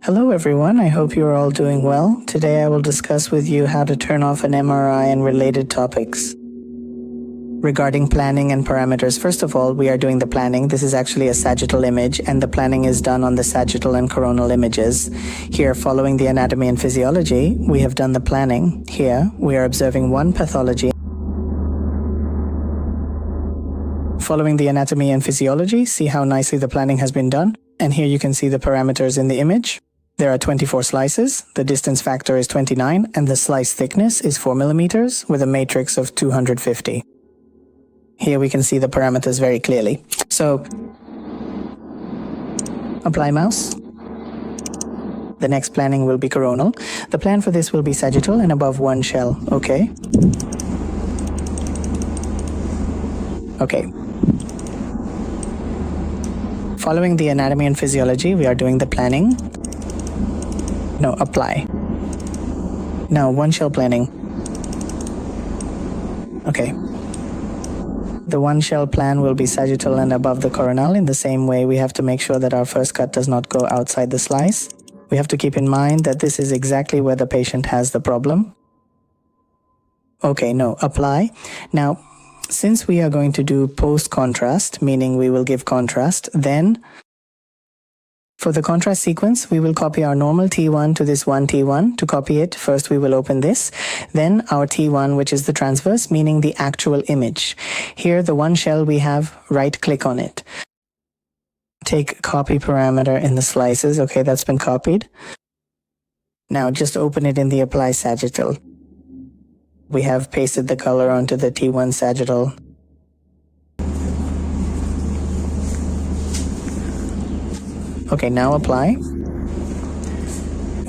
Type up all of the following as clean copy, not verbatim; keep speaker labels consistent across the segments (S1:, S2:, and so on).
S1: Hello everyone, I hope you are all doing well. Today I will discuss with you how to turn off an MRI and related topics. Regarding planning and parameters, first of all, we are doing the planning. This is actually a sagittal image, and the planning is done on the sagittal and coronal images. Here, following the anatomy and physiology, we have done the planning. Here, we are observing one pathology. Following the anatomy and physiology, see how nicely the planning has been done. And here you can see the parameters in the image. There are 24 slices, the distance factor is 29, and the slice thickness is 4 millimeters with a matrix of 250. Here we can see the parameters very clearly. So, apply mouse. The next planning will be coronal. The plan for this will be sagittal and above one shell, okay? Okay. Following the anatomy and physiology, we are doing the planning. No, apply. Now, one shell planning. Okay. The one shell plan will be sagittal and above the coronal. In the same way, we have to make sure that our first cut does not go outside the slice. We have to keep in mind that this is exactly where the patient has the problem. Okay, no, apply. Now, since we are going to do post-contrast, meaning we will give contrast, then for the contrast sequence, we will copy our normal T1 to this one T1. To copy it, first we will open this, then our T1, which is the transverse, meaning the actual image. Here, the one shell we have, right-click on it. Take copy parameter in the slices. Okay, that's been copied. Now just open it in the apply sagittal. We have pasted the color onto the T1 sagittal. Okay, now apply.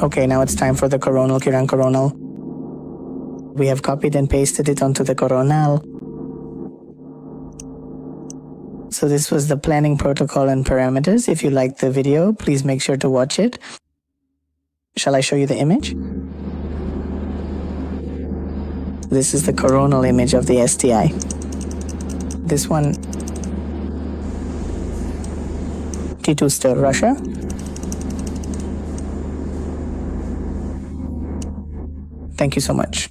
S1: Okay, now it's time for the coronal, coronal. We have copied and pasted it onto the coronal. So this was the planning protocol and parameters. If you liked the video, please make sure to watch it. Shall I show you the image? This is the coronal image of the STI. This one, T2 still Russia. Thank you so much.